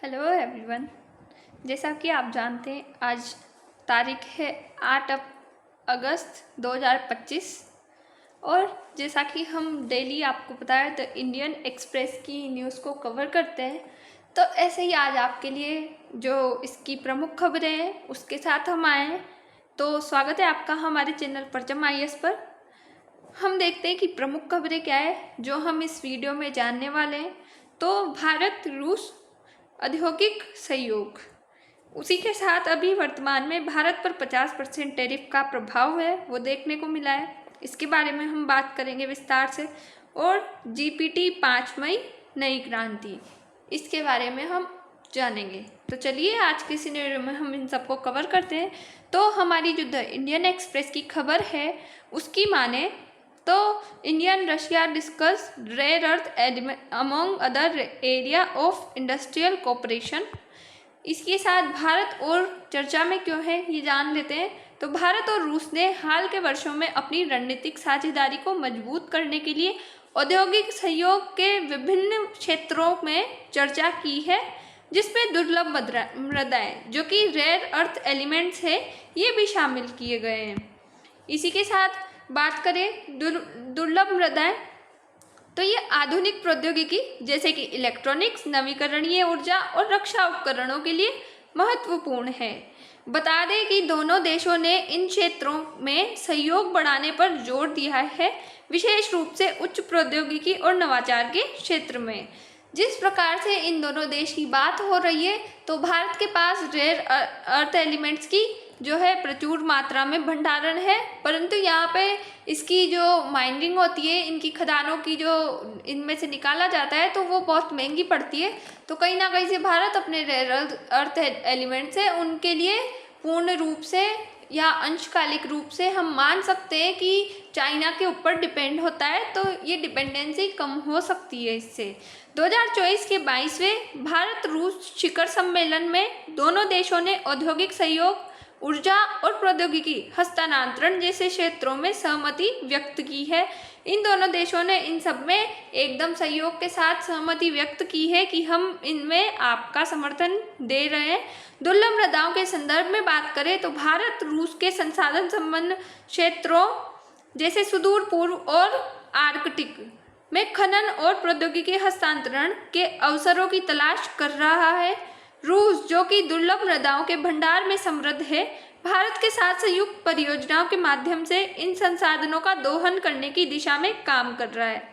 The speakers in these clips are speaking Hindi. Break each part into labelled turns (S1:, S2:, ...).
S1: Hello everyone. जैसा कि आप जानते हैं आज तारीख है 8 अगस्त 2025 और जैसा कि हम डेली आपको पता है तो इंडियन एक्सप्रेस की न्यूज़ को कवर करते हैं, तो ऐसे ही आज आपके लिए जो इसकी प्रमुख खबरें हैं उसके साथ हम आए हैं। तो स्वागत है आपका हमारे चैनल परचम IAS पर। हम देखते हैं कि प्रमुख खबरें क्या है जो हम इस वीडियो में जानने वाले हैं। तो भारत रूस औद्योगिक सहयोग, उसी के साथ अभी वर्तमान में भारत पर 50% टैरिफ का प्रभाव है वो देखने को मिला है। इसके बारे में हम बात करेंगे विस्तार से। और GPT 5 मई नई क्रांति, इसके बारे में हम जानेंगे। तो चलिए आज के सिनेरियो में हम इन सबको कवर करते हैं। तो हमारी जो द इंडियन एक्सप्रेस की खबर है उसकी माने तो Indian Russia discuss rare earth element among other area of industrial cooperation. इसके साथ भारत और चर्चा में क्यों है ये जान लेते हैं। तो भारत और रूस ने हाल के वर्षों में अपनी रणनीतिक साझेदारी को मजबूत करने के लिए औद्योगिक सहयोग के विभिन्न क्षेत्रों में चर्चा की है, जिसमें दुर्लभ मृदाएं जो कि रेयर अर्थ एलिमेंट्स है ये भी शामिल किए गए हैं। इसी के साथ बात करें दुर्लभ मृदाएं, तो ये आधुनिक प्रौद्योगिकी जैसे कि इलेक्ट्रॉनिक्स, नवीकरणीय ऊर्जा और रक्षा उपकरणों के लिए महत्वपूर्ण है। बता दें कि दोनों देशों ने इन क्षेत्रों में सहयोग बढ़ाने पर जोर दिया है, विशेष रूप से उच्च प्रौद्योगिकी और नवाचार के क्षेत्र में। जिस प्रकार से इन दोनों देश की बात हो रही है तो भारत के पास रेयर अर्थ एलिमेंट्स की जो है प्रचुर मात्रा में भंडारण है, परंतु यहाँ पे इसकी जो माइनिंग होती है, इनकी खदानों की जो इनमें से निकाला जाता है तो वो बहुत महंगी पड़ती है। तो कहीं ना कहीं से भारत अपने रेयर अर्थ एलिमेंट्स है उनके लिए पूर्ण रूप से या अंशकालिक रूप से हम मान सकते हैं कि चाइना के ऊपर डिपेंड होता है, तो ये डिपेंडेंसी कम हो सकती है इससे। 2024 के 22वें भारत रूस शिखर सम्मेलन में दोनों देशों ने औद्योगिक सहयोग, ऊर्जा और प्रौद्योगिकी हस्तांतरण जैसे क्षेत्रों में सहमति व्यक्त की है। इन दोनों देशों ने इन सब में एकदम सहयोग के साथ सहमति व्यक्त की है कि हम इनमें आपका समर्थन दे रहे हैं। दुर्लभ मृदाओं के संदर्भ में बात करें तो भारत रूस के संसाधन संबंध क्षेत्रों जैसे सुदूर पूर्व और आर्कटिक में खनन और प्रौद्योगिकी हस्तांतरण के अवसरों की तलाश कर रहा है। रूस जो कि दुर्लभ मृदाओं के भंडार में समृद्ध है, भारत के साथ संयुक्त परियोजनाओं के माध्यम से इन संसाधनों का दोहन करने की दिशा में काम कर रहा है।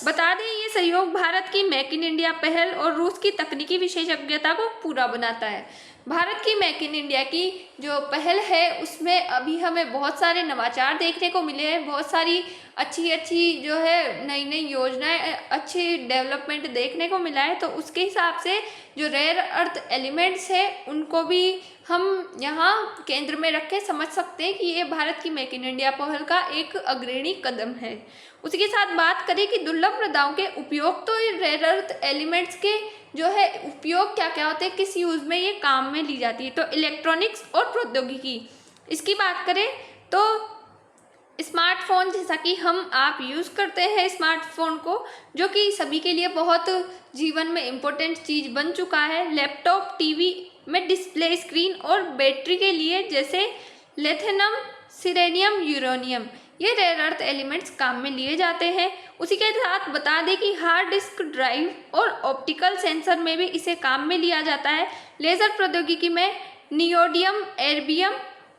S1: बता दें ये सहयोग भारत की मेक इन इंडिया पहल और रूस की तकनीकी विशेषज्ञता को पूरा बनाता है। भारत की मेक इन इंडिया की जो पहल है उसमें अभी हमें बहुत सारे नवाचार देखने को मिले हैं, बहुत सारी अच्छी जो है नई नई योजनाएं, अच्छी डेवलपमेंट देखने को मिला है। तो उसके हिसाब से जो रेयर अर्थ एलिमेंट्स है उनको भी हम यहाँ केंद्र में रख के समझ सकते हैं कि ये भारत की मेक इन इंडिया पहल का एक अग्रणी कदम है। उसी के साथ बात करें कि दुर्लभ मृदाओं के उपयोग, तो ये रेयर अर्थ एलिमेंट्स के जो है उपयोग क्या क्या होते हैं, किस यूज़ में ये काम में ली जाती है। तो इलेक्ट्रॉनिक्स और प्रौद्योगिकी, इसकी बात करें तो स्मार्टफोन जैसा कि हम आप यूज़ करते हैं स्मार्टफोन को, जो कि सभी के लिए बहुत जीवन में इम्पोर्टेंट चीज़ बन चुका है। लैपटॉप, टीवी में डिस्प्ले, स्क्रीन और बैटरी के लिए जैसे लिथियम, सिरेनियम, यूरेनियम ये रेयर अर्थ एलिमेंट्स काम में लिए जाते हैं। उसी के साथ बता दें कि हार्ड डिस्क ड्राइव और ऑप्टिकल सेंसर में भी इसे काम में लिया जाता है। लेज़र प्रौद्योगिकी में नियोडियम, एर्बियम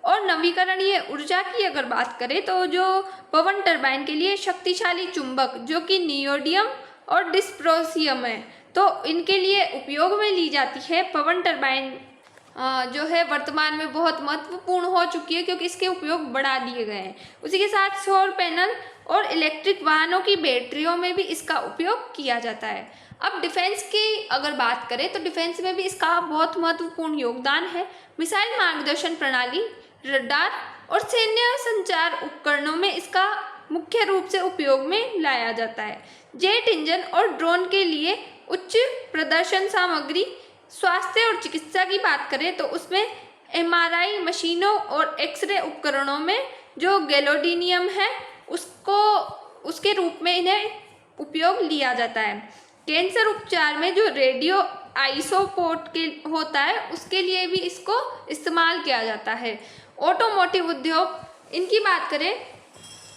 S1: और नवीकरणीय ऊर्जा की अगर बात करें तो जो पवन टरबाइन के लिए शक्तिशाली चुंबक जो कि नियोडियम और डिस्प्रोसियम है, तो इनके लिए उपयोग में ली जाती है। पवन टरबाइन जो है वर्तमान में बहुत महत्वपूर्ण हो चुकी है क्योंकि इसके उपयोग बढ़ा दिए गए हैं। उसी के साथ सौर पैनल और इलेक्ट्रिक वाहनों की बैटरियों में भी इसका उपयोग किया जाता है। अब डिफेंस की अगर बात करें तो डिफेंस में भी इसका बहुत महत्वपूर्ण योगदान है। मिसाइल मार्गदर्शन प्रणाली, रडार और सैन्य संचार उपकरणों में इसका मुख्य रूप से उपयोग में लाया जाता है। जेट इंजन और ड्रोन के लिए उच्च प्रदर्शन सामग्री, स्वास्थ्य और चिकित्सा की बात करें तो उसमें MRI मशीनों और एक्सरे उपकरणों में जो गैलोडीनियम है उसको उसके रूप में इन्हें उपयोग लिया जाता है। कैंसर उपचार में जो रेडियो आइसोपोर्ट के होता है उसके लिए भी इसको इस्तेमाल किया जाता है। ऑटोमोटिव उद्योग, इनकी बात करें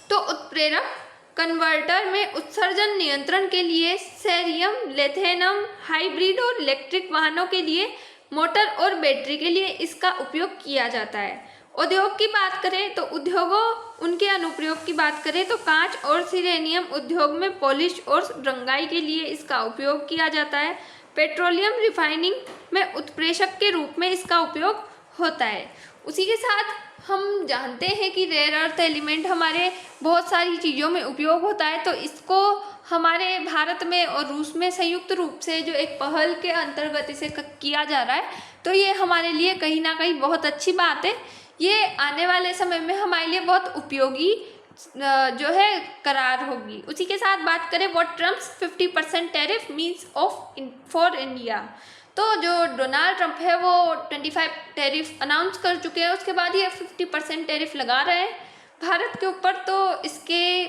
S1: तो उत्प्रेरक कन्वर्टर में उत्सर्जन नियंत्रण के लिए सेरियम, लिथियम हाइब्रिड और इलेक्ट्रिक वाहनों के लिए मोटर और बैटरी के लिए इसका उपयोग किया जाता है। उद्योग की बात करें तो उद्योगों उनके अनुप्रयोग की बात करें तो कांच और सिरेनियम उद्योग में पॉलिश और रंगाई के लिए इसका उपयोग किया जाता है। पेट्रोलियम रिफाइनिंग में उत्प्रेरक के रूप में इसका उपयोग होता है। उसी के साथ हम जानते हैं कि रेयर अर्थ एलिमेंट हमारे बहुत सारी चीज़ों में उपयोग होता है, तो इसको हमारे भारत में और रूस में संयुक्त रूप से जो एक पहल के अंतर्गत इसे किया जा रहा है, तो ये हमारे लिए कहीं ना कहीं बहुत अच्छी बात है। ये आने वाले समय में हमारे लिए बहुत उपयोगी जो है करार होगी। उसी के साथ बात करें what Trump's 50% tariff means of for India, तो जो डोनाल्ड ट्रंप है वो 25 टैरिफ अनाउंस कर चुके हैं, उसके बाद ये 50% टैरिफ लगा रहे हैं भारत के ऊपर। तो इसके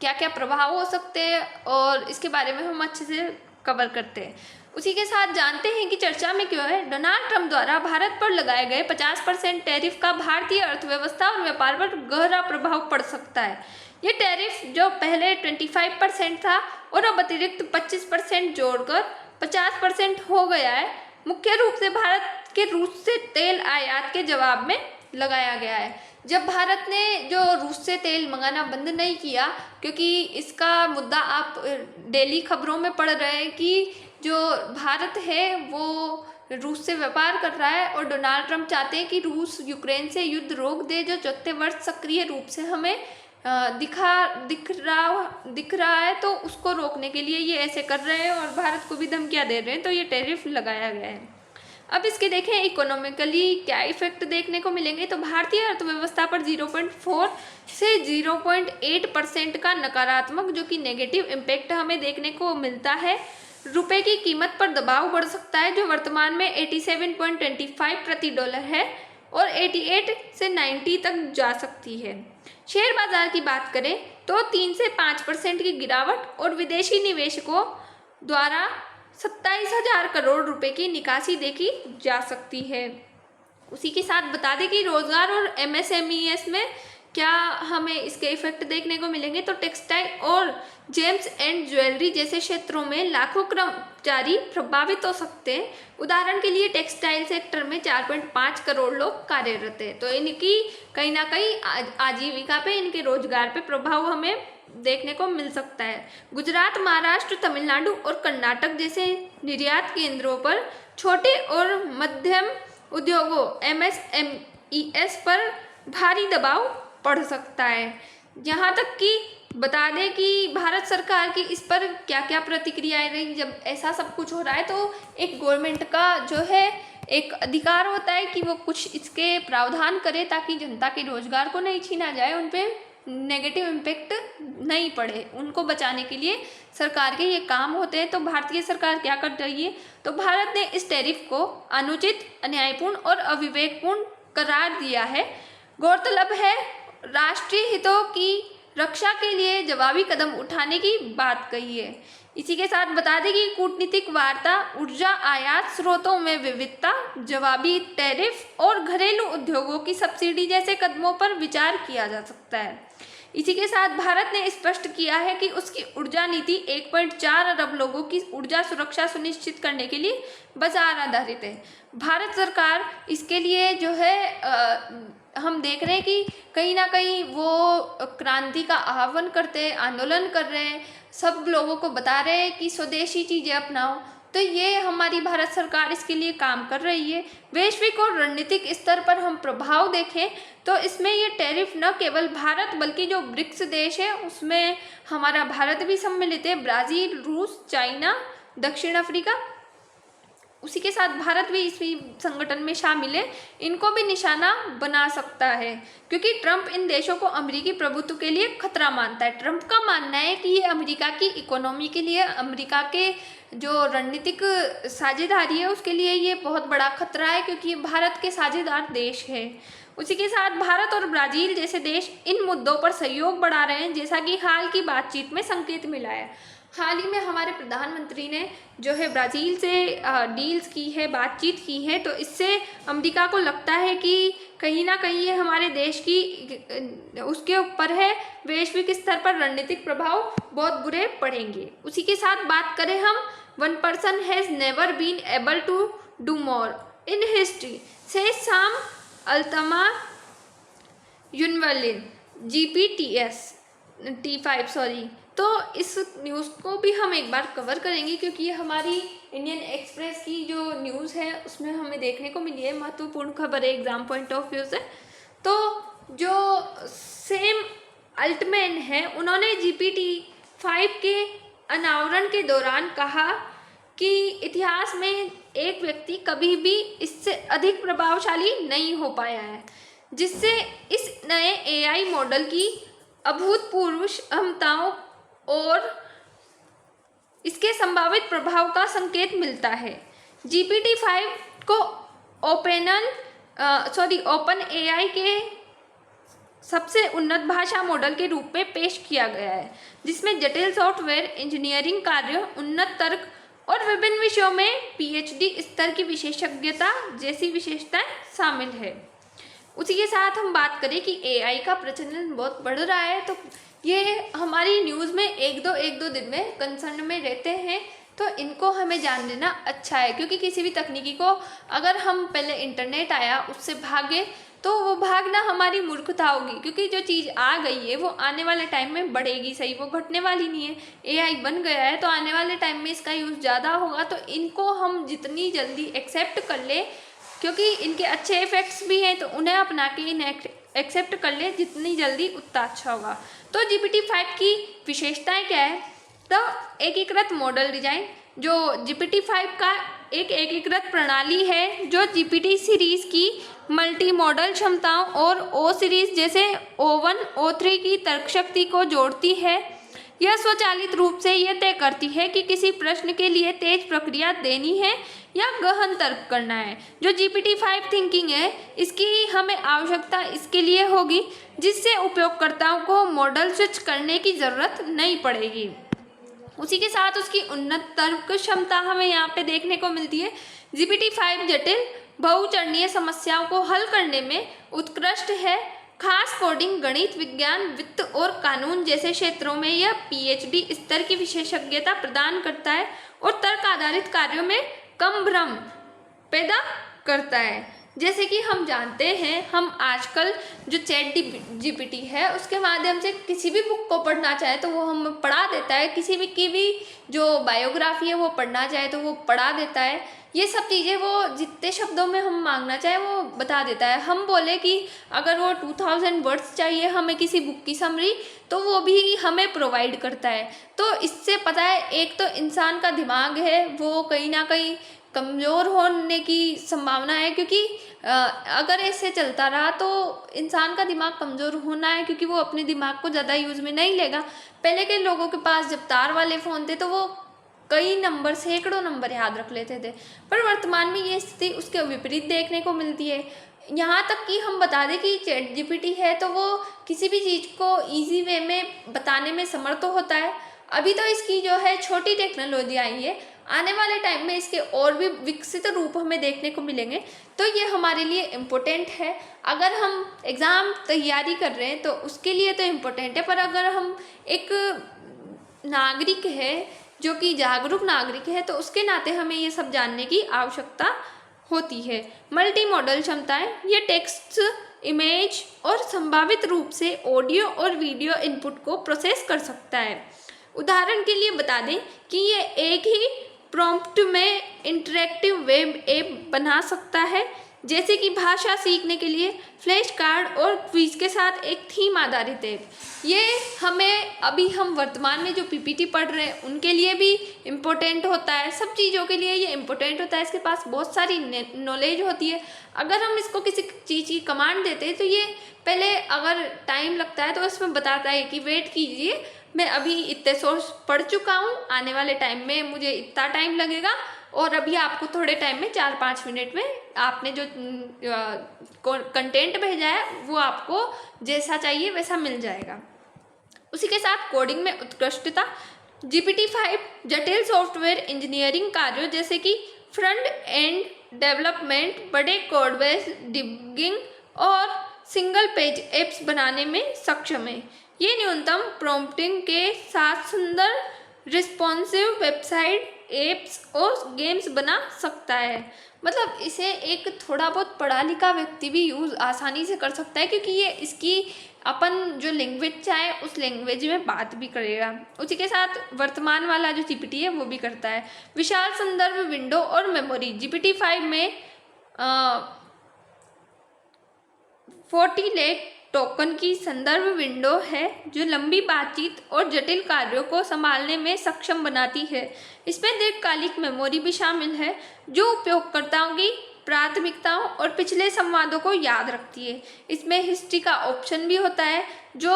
S1: क्या क्या प्रभाव हो सकते हैं और इसके बारे में हम अच्छे से कवर करते हैं। उसी के साथ जानते हैं कि चर्चा में क्यों है। डोनाल्ड ट्रंप द्वारा भारत पर लगाए गए 50% टैरिफ का भारतीय अर्थव्यवस्था और व्यापार पर गहरा प्रभाव पड़ सकता है। ये टैरिफ जो पहले 25% था और अब अतिरिक्त 25% जोड़कर 50% हो गया है, मुख्य रूप से भारत के रूस से तेल आयात के जवाब में लगाया गया है। जब भारत ने जो रूस से तेल मंगाना बंद नहीं किया, क्योंकि इसका मुद्दा आप डेली खबरों में पढ़ रहे हैं कि जो भारत है वो रूस से व्यापार कर रहा है और डोनाल्ड ट्रंप चाहते हैं कि रूस यूक्रेन से युद्ध रोक दे, जो चौथे वर्ष सक्रिय रूप से हमें दिख रहा है, तो उसको रोकने के लिए ये ऐसे कर रहे हैं और भारत को भी धमकियाँ दे रहे हैं, तो ये टैरिफ लगाया गया है। अब इसके देखें इकोनॉमिकली क्या इफेक्ट देखने को मिलेंगे, तो भारतीय अर्थव्यवस्था पर 0.4 से 0.8% का नकारात्मक जो कि नेगेटिव इम्पैक्ट हमें देखने को मिलता है। रुपए की कीमत पर दबाव बढ़ सकता है, जो वर्तमान में 87.25 प्रति डॉलर है और 88 से 90 तक जा सकती है। शेयर बाजार की बात करें तो 3 से 5% की गिरावट और विदेशी निवेशकों द्वारा 27,000 करोड़ रुपए की निकासी देखी जा सकती है। उसी के साथ बता दें कि रोजगार और MSMEs में क्या हमें इसके इफेक्ट देखने को मिलेंगे, तो टेक्सटाइल और जेम्स एंड ज्वेलरी जैसे क्षेत्रों में लाखों कर्मचारी प्रभावित हो सकते हैं। उदाहरण के लिए टेक्सटाइल सेक्टर में 4.5 करोड़ लोग कार्यरत हैं, तो इनकी कहीं ना कहीं आजीविका पे, इनके रोजगार पे प्रभाव हमें देखने को मिल सकता है। गुजरात, महाराष्ट्र, तमिलनाडु और कर्नाटक जैसे निर्यात केंद्रों पर छोटे और मध्यम उद्योगों MSMEs पर भारी दबाव पड़ सकता है। यहाँ तक कि बता दें कि भारत सरकार की इस पर क्या क्या प्रतिक्रियाएं रही। जब ऐसा सब कुछ हो रहा है तो एक गवर्नमेंट का जो है एक अधिकार होता है कि वो कुछ इसके प्रावधान करे ताकि जनता के रोजगार को नहीं छीना जाए, उन पे नेगेटिव इम्पैक्ट नहीं पड़े, उनको बचाने के लिए सरकार के ये काम होते हैं। तो भारतीय सरकार क्या कर रही है, तो भारत ने इस टैरिफ को अनुचित, अन्यायपूर्ण और अविवेकपूर्ण करार दिया है। गौरतलब है राष्ट्रीय हितों की रक्षा के लिए जवाबी कदम उठाने की बात कही है। इसी के साथ बता दें कि कूटनीतिक वार्ता, ऊर्जा आयात स्रोतों में विविधता, जवाबी टैरिफ और घरेलू उद्योगों की सब्सिडी जैसे कदमों पर विचार किया जा सकता है। इसी के साथ भारत ने स्पष्ट किया है कि उसकी ऊर्जा नीति 1.4 अरब लोगों की ऊर्जा सुरक्षा सुनिश्चित करने के लिए बाजार आधारित है। भारत सरकार इसके लिए जो है हम देख रहे हैं कि कहीं ना कहीं वो क्रांति का आह्वान करते हैं, आंदोलन कर रहे हैं, सब लोगों को बता रहे हैं कि स्वदेशी चीज़ें अपनाओ। तो ये हमारी भारत सरकार इसके लिए काम कर रही है। वैश्विक और रणनीतिक स्तर पर हम प्रभाव देखें तो इसमें ये टैरिफ न केवल भारत बल्कि जो ब्रिक्स देश है उसमें हमारा भारत भी सम्मिलित है, ब्राज़ील, रूस, चाइना, दक्षिण अफ्रीका। उसी के साथ भारत भी इसी संगठन में शामिल है, इनको भी निशाना बना सकता है क्योंकि ट्रंप इन देशों को अमेरिकी प्रभुत्व के लिए खतरा मानता है। ट्रंप का मानना है कि ये अमेरिका की इकोनॉमी के लिए, अमेरिका के जो रणनीतिक साझेदारी है उसके लिए ये बहुत बड़ा खतरा है क्योंकि ये भारत के साझेदार देश है। उसी के साथ भारत और ब्राज़ील जैसे देश इन मुद्दों पर सहयोग बढ़ा रहे हैं, जैसा कि हाल की बातचीत में संकेत मिला है। हाल ही में हमारे प्रधानमंत्री ने जो है ब्राज़ील से डील्स की है, बातचीत की है, तो इससे अमेरिका को लगता है कि कहीं ना कहीं ये हमारे देश की उसके ऊपर है, वैश्विक स्तर पर रणनीतिक प्रभाव बहुत बुरे पड़ेंगे। उसी के साथ बात करें हम, one person has never been able to do more in history से शाम अल्तमा यूनवलिन GPT-5 सॉरी। तो इस न्यूज़ को भी हम एक बार कवर करेंगे, क्योंकि ये हमारी इंडियन एक्सप्रेस की जो न्यूज़ है उसमें हमें देखने को मिली है, महत्वपूर्ण खबर है एग्जाम पॉइंट ऑफ व्यू से। तो जो सेम अल्टमैन है, उन्होंने GPT-5 के अनावरण के दौरान कहा कि इतिहास में एक व्यक्ति कभी भी इससे अधिक प्रभावशाली नहीं हो पाया है, जिससे इस नए AI मॉडल की अभूतपूर्व क्षमताओं और इसके संभावित प्रभाव का संकेत मिलता है। GPT-5 को ओपन AI के सबसे उन्नत भाषा मॉडल के रूप में पेश किया गया है, जिसमें जटिल सॉफ्टवेयर इंजीनियरिंग कार्यों, उन्नत तर्क और विभिन्न विषयों में PhD स्तर की विशेषज्ञता जैसी विशेषताएं शामिल है। उसी के साथ हम बात करें कि AI का प्रचलन बहुत बढ़ रहा है, तो ये हमारी न्यूज़ में एक दो दिन में कंसर्न में रहते हैं, तो इनको हमें जान लेना अच्छा है। क्योंकि किसी भी तकनीकी को अगर हम पहले इंटरनेट आया उससे भागे तो वो भागना हमारी मूर्खता होगी, क्योंकि जो चीज़ आ गई है वो आने वाले टाइम में बढ़ेगी, सही, वो घटने वाली नहीं है। AI बन गया है तो आने वाले टाइम में इसका यूज़ ज़्यादा होगा, तो इनको हम जितनी जल्दी एक्सेप्ट कर ले, क्योंकि इनके अच्छे इफेक्ट्स भी हैं, तो उन्हें अपना के इन्हें एक्सेप्ट कर ले जितनी जल्दी उतना अच्छा होगा। तो GPT-5 की विशेषताएं क्या है? तो एकीकृत मॉडल डिजाइन, जो GPT-5 का एक एकीकृत प्रणाली है जो GPT सीरीज की मल्टी मॉडल क्षमताओं और O सीरीज जैसे O1, O3 की तर्क शक्ति को जोड़ती है। यह स्वचालित रूप से यह तय करती है कि किसी प्रश्न के लिए तेज प्रक्रिया देनी है या गहन तर्क करना है। जो GPT-5 थिंकिंग है, इसकी हमें आवश्यकता इसके लिए होगी जिससे उपयोगकर्ताओं को मॉडल स्विच करने की ज़रूरत नहीं पड़ेगी। उसी के साथ उसकी उन्नत तर्क क्षमता हमें यहाँ पे देखने को मिलती है। GPT-5 जटिल बहुचरणीय समस्याओं को हल करने में उत्कृष्ट है। खास कोडिंग, गणित, विज्ञान, वित्त और कानून जैसे क्षेत्रों में यह PhD स्तर की विशेषज्ञता प्रदान करता है और तर्क आधारित कार्यों में कम भ्रम पैदा करता है। जैसे कि हम जानते हैं, हम आजकल जो ChatGPT है उसके माध्यम से किसी भी बुक को पढ़ना चाहे तो वो हमें पढ़ा देता है, किसी भी की भी जो बायोग्राफी है वो पढ़ना चाहे तो वो पढ़ा देता है। ये सब चीज़ें वो जितने शब्दों में हम मांगना चाहे वो बता देता है। हम बोले कि अगर वो 2000 वर्ड्स चाहिए हमें किसी बुक की समरी, तो वो भी हमें प्रोवाइड करता है। तो इससे पता है, एक तो इंसान का दिमाग है वो कहीं ना कहीं कमज़ोर होने की संभावना है, क्योंकि अगर ऐसे चलता रहा तो इंसान का दिमाग कमज़ोर होना है, क्योंकि वो अपने दिमाग को ज़्यादा यूज़ में नहीं लेगा। पहले के लोगों के पास जब तार वाले फ़ोन थे तो वो कई नंबर, सैकड़ों नंबर याद रख लेते थे, पर वर्तमान में ये स्थिति उसके विपरीत देखने को मिलती है। यहाँ तक कि हम बता दें कि ChatGPT है तो वो किसी भी चीज़ को ईजी वे में बताने में समर्थ होता है। अभी तो इसकी जो है छोटी टेक्नोलॉजी आई है, आने वाले टाइम में इसके और भी विकसित रूप हमें देखने को मिलेंगे, तो ये हमारे लिए इम्पोर्टेंट है। अगर हम एग्ज़ाम तैयारी कर रहे हैं तो उसके लिए तो इम्पोर्टेंट है, पर अगर हम एक नागरिक है जो कि जागरूक नागरिक है तो उसके नाते हमें ये सब जानने की आवश्यकता होती है। मल्टी मॉडल क्षमताएं, ये टेक्स्ट, इमेज और संभावित रूप से ऑडियो और वीडियो इनपुट को प्रोसेस कर सकता है। उदाहरण के लिए बता दें कि ये एक ही प्रॉम्प्ट में इंटरैक्टिव वेब ऐप बना सकता है, जैसे कि भाषा सीखने के लिए फ्लैश कार्ड और क्विज के साथ एक थीम आधारित ऐप। ये हमें अभी हम वर्तमान में जो PPT पढ़ रहे हैं उनके लिए भी इम्पोर्टेंट होता है, सब चीज़ों के लिए ये इम्पोर्टेंट होता है। इसके पास बहुत सारी नॉलेज होती है। अगर हम इसको किसी चीज़ की कमांड देते हैं तो ये पहले अगर टाइम लगता है तो इसमें बताता है कि वेट कीजिए, मैं अभी इतने सोर्स पढ़ चुका हूँ, आने वाले टाइम में मुझे इतना टाइम लगेगा और अभी आपको थोड़े टाइम में 4-5 मिनट में आपने जो कंटेंट भेजा है वो आपको जैसा चाहिए वैसा मिल जाएगा। उसी के साथ कोडिंग में उत्कृष्टता, GPT-5 जटिल सॉफ्टवेयर इंजीनियरिंग कार्यों जैसे कि फ्रंट एंड डेवलपमेंट, बड़े कोड बेस डिबगिंग और सिंगल पेज एप्स बनाने में सक्षम है। ये न्यूनतम प्रॉम्प्टिंग के साथ सुंदर रिस्पॉन्सिव वेबसाइट, एप्स और गेम्स बना सकता है। मतलब इसे एक थोड़ा बहुत पढ़ा लिखा व्यक्ति भी यूज़ आसानी से कर सकता है, क्योंकि ये इसकी अपन जो लैंग्वेज चाहे उस लैंग्वेज में बात भी करेगा। उसी के साथ वर्तमान वाला जो जीपीटी है वो भी करता है। विशाल संदर्भ विंडो और मेमोरी, GPT-5 में 40 लाख टोकन की संदर्भ विंडो है जो लंबी बातचीत और जटिल कार्यों को संभालने में सक्षम बनाती है। इसमें दीर्घकालिक मेमोरी भी शामिल है जो उपयोगकर्ताओं की प्राथमिकताओं और पिछले संवादों को याद रखती है। इसमें हिस्ट्री का ऑप्शन भी होता है, जो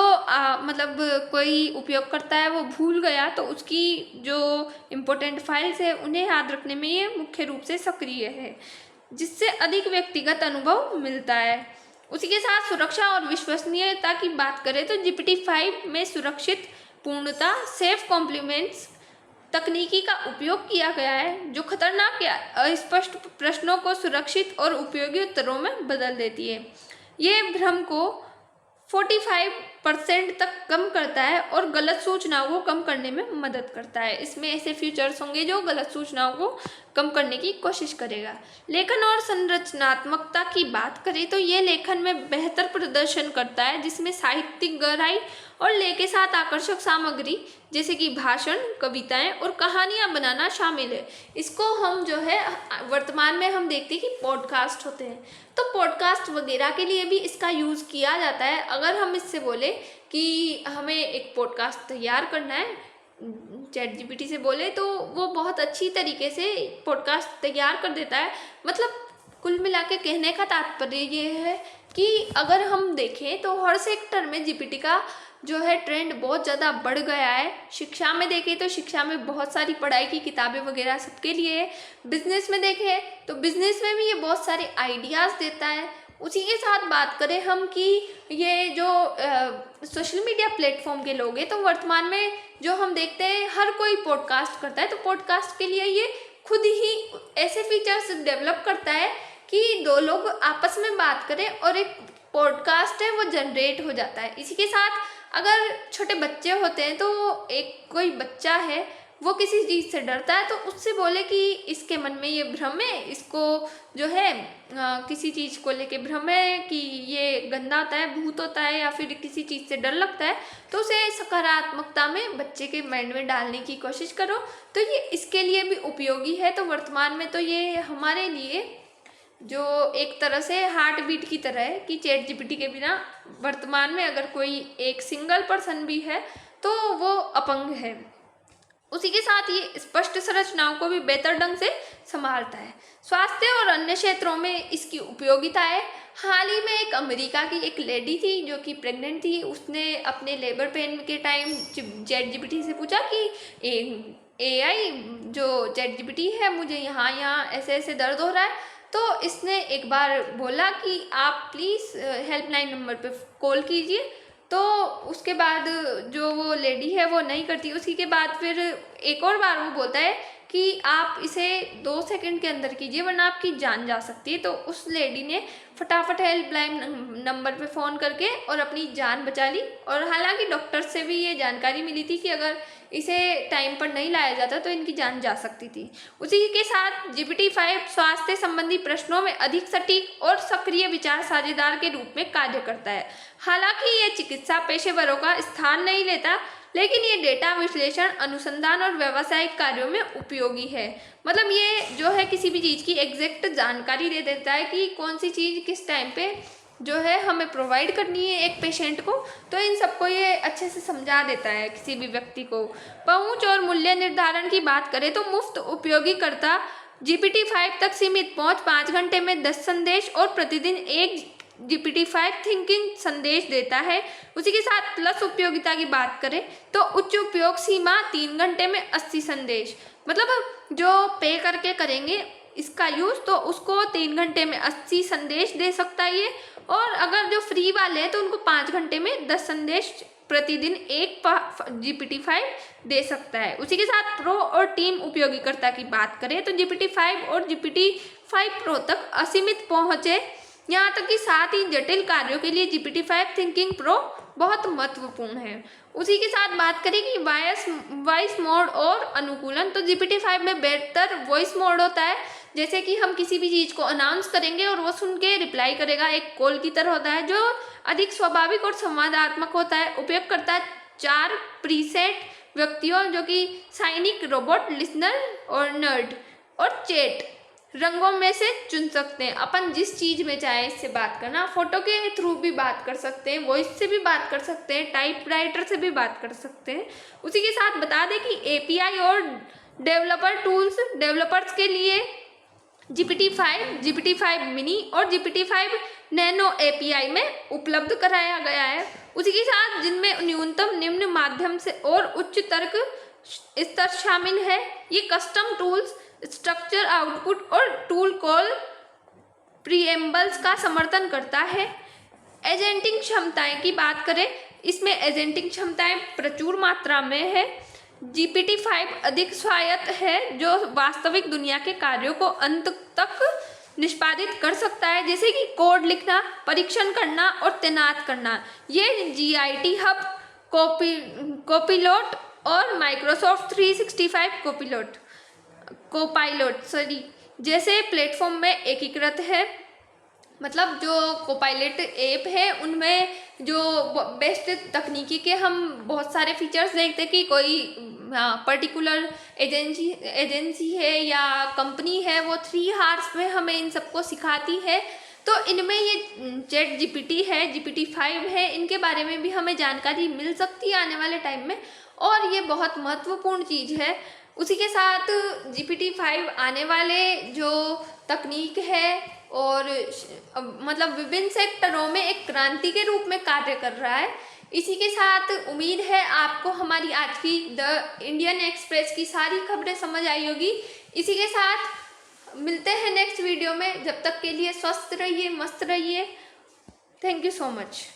S1: मतलब कोई उपयोगकर्ता है वो भूल गया तो उसकी जो इम्पोर्टेंट फाइल्स है उन्हें याद रखने में ये मुख्य रूप से सक्रिय है, जिससे अधिक व्यक्तिगत अनुभव मिलता है। उसी के साथ सुरक्षा और विश्वसनीयता की बात करें तो GPT-5 में सुरक्षित, पूर्णता, सेफ कॉम्प्लीमेंट्स तकनीकी का उपयोग किया गया है, जो खतरनाक या अस्पष्ट प्रश्नों को सुरक्षित और उपयोगी उत्तरों में बदल देती है। ये भ्रम को 45% तक कम करता है और गलत सूचनाओं को कम करने में मदद करता है। इसमें ऐसे फीचर्स होंगे जो गलत सूचनाओं को कम करने की कोशिश करेगा। लेखन और संरचनात्मकता की बात करें तो ये लेखन में बेहतर प्रदर्शन करता है, जिसमें साहित्यिक गहराई और लय के साथ आकर्षक सामग्री जैसे कि भाषण, कविताएं और कहानियां बनाना शामिल है। इसको हम जो है वर्तमान में हम देखते हैं कि पॉडकास्ट होते हैं, तो पॉडकास्ट वगैरह के लिए भी इसका यूज़ किया जाता है। अगर हम इससे बोले कि हमें एक पॉडकास्ट तैयार करना है, चैट जीपीटी से बोले तो वो बहुत अच्छी तरीके से पॉडकास्ट तैयार कर देता है। मतलब कुल मिला के कहने का तात्पर्य ये है कि अगर हम देखें तो हर सेक्टर में जीपीटी का जो है ट्रेंड बहुत ज़्यादा बढ़ गया है। शिक्षा में देखें तो शिक्षा में बहुत सारी पढ़ाई की किताबें वगैरह सबके लिए है। बिजनेस में देखें तो बिजनेस में भी ये बहुत सारे आइडियाज़ देता है। उसी के साथ बात करें हम कि ये जो सोशल मीडिया प्लेटफॉर्म के लोग हैं, तो वर्तमान में जो हम देखते हैं हर कोई पॉडकास्ट करता है, तो पॉडकास्ट के लिए ये खुद ही ऐसे फीचर्स डेवलप करता है कि दो लोग आपस में बात करें और एक पॉडकास्ट है वो जनरेट हो जाता है। इसी के साथ अगर छोटे बच्चे होते हैं तो एक कोई बच्चा है वो किसी चीज़ से डरता है, तो उससे बोले कि इसके मन में ये भ्रम है, इसको जो है किसी चीज़ को लेके भ्रम है कि ये गंदा होता है, भूत होता है या फिर किसी चीज़ से डर लगता है, तो उसे सकारात्मकता में बच्चे के माइंड में डालने की कोशिश करो, तो ये इसके लिए भी उपयोगी है। तो वर्तमान में तो ये हमारे लिए जो एक तरह से हार्ट बीट की तरह है कि चैट जीपीटी के बिना वर्तमान में अगर कोई एक सिंगल पर्सन भी है तो वो अपंग है। उसी के साथ ये स्पष्ट संरचनाओं को भी बेहतर ढंग से संभालता है। स्वास्थ्य और अन्य क्षेत्रों में इसकी उपयोगिता है। हाल ही में एक अमेरिका की एक लेडी थी जो कि प्रेग्नेंट थी, उसने अपने लेबर पेन के टाइम चैट जीपीटी से पूछा कि AI जो चैट जीपीटी है, मुझे यहाँ ऐसे ऐसे दर्द हो रहा है, तो इसने एक बार बोला कि आप प्लीज़ हेल्पलाइन नंबर पे कॉल कीजिए। तो उसके बाद जो वो लेडी है वो नहीं करती। उसी के बाद फिर एक और बार वो बोलता है कि आप इसे 2 सेकंड के अंदर कीजिए वरना आपकी जान जा सकती है। तो उस लेडी ने फटाफट हेल्पलाइन नंबर पे फ़ोन करके और अपनी जान बचा ली। और हालांकि डॉक्टर से भी ये जानकारी मिली थी कि अगर इसे टाइम पर नहीं लाया जाता तो इनकी जान जा सकती थी। उसी के साथ GPT-5 स्वास्थ्य संबंधी प्रश्नों में अधिक सटीक और सक्रिय विचार साझेदार के रूप में कार्य करता है। हालांकि ये चिकित्सा पेशेवरों का स्थान नहीं लेता, लेकिन ये डेटा विश्लेषण, अनुसंधान और व्यावसायिक कार्यों में उपयोगी है। मतलब ये जो है किसी भी चीज़ की एग्जैक्ट जानकारी दे देता है कि कौन सी चीज़ किस टाइम पे जो है हमें प्रोवाइड करनी है एक पेशेंट को, तो इन सबको ये अच्छे से समझा देता है किसी भी व्यक्ति को। पहुंच और मूल्य निर्धारण की बात करें तो मुफ्त उपयोगीकर्ता GPT-5 तक सीमित पहुंच 5 घंटे में 10 संदेश और प्रतिदिन एक GPT-5 थिंकिंग संदेश देता है। उसी के साथ प्लस उपयोगिता की बात करें तो उच्च उपयोग सीमा 3 घंटे में 80 संदेश। मतलब जो पे करके करेंगे इसका यूज़ तो उसको 3 घंटे में 80 संदेश दे सकता है ये, और अगर जो फ्री वाले हैं तो उनको 5 घंटे में 10 संदेश प्रतिदिन एक GPT-5 दे सकता है। उसी के साथ प्रो और टीम उपयोगीकर्ता की बात करें तो GPT-5 और GPT-5 प्रो तक असीमित पहुंचे, यहाँ तक कि साथ ही जटिल कार्यों के लिए GPT-5 थिंकिंग प्रो बहुत महत्वपूर्ण है। उसी के साथ बात करें कि वॉइस मोड और अनुकूलन, तो GPT-5 में बेहतर वॉइस मोड होता है, जैसे कि हम किसी भी चीज़ को अनाउंस करेंगे और वो सुन के रिप्लाई करेगा, एक कॉल की तरह होता है, जो अधिक स्वाभाविक और संवादात्मक होता है। उपयोगकर्ता 4 प्रीसेट व्यक्तियों जो कि सैनिक, रोबोट, लिसनर और नर्ड और चैट रंगों में से चुन सकते हैं। अपन जिस चीज़ में चाहे इससे बात करना, फोटो के थ्रू भी बात कर सकते हैं, वॉइस से भी बात कर सकते हैं, टाइपराइटर से भी बात कर सकते हैं। उसी के साथ बता दें कि API और डेवलपर टूल्स डेवलपर्स के लिए GPT-5, GPT-5 मिनी और GPT-5 नैनो API में उपलब्ध कराया गया है। उसी के साथ जिनमें न्यूनतम, निम्न, माध्यम से और उच्च तर्क स्तर शामिल है। ये कस्टम टूल्स, स्ट्रक्चर आउटपुट और टूल कॉल प्रीएम्बल्स का समर्थन करता है। एजेंटिंग क्षमताएं की बात करें, इसमें एजेंटिंग क्षमताएं प्रचुर मात्रा में है। GPT-5 अधिक स्वायत्त है, जो वास्तविक दुनिया के कार्यों को अंत तक निष्पादित कर सकता है, जैसे कि कोड लिखना, परीक्षण करना और तैनात करना। ये GIT हब, कोपिलोट और माइक्रोसॉफ्ट 365 कोपायलट जैसे प्लेटफॉर्म में एकीकृत है। मतलब जो कोपायलट ऐप है उनमें जो बेस्ट तकनीकी के हम बहुत सारे फीचर्स देखते हैं कि कोई पर्टिकुलर एजेंसी है या कंपनी है, वो 3 आवर्स में हमें इन सबको सिखाती है। तो इनमें ये चैट GPT है, GPT-5 है, इनके बारे में भी हमें जानकारी मिल सकती है आने वाले टाइम में, और ये बहुत महत्वपूर्ण चीज़ है। उसी के साथ GPT-5 आने वाले जो तकनीक है और मतलब विभिन्न सेक्टरों में एक क्रांति के रूप में कार्य कर रहा है। इसी के साथ उम्मीद है आपको हमारी आज की द इंडियन एक्सप्रेस की सारी खबरें समझ आई होगी। इसी के साथ मिलते हैं नेक्स्ट वीडियो में। जब तक के लिए स्वस्थ रहिए, मस्त रहिए। Thank you so much.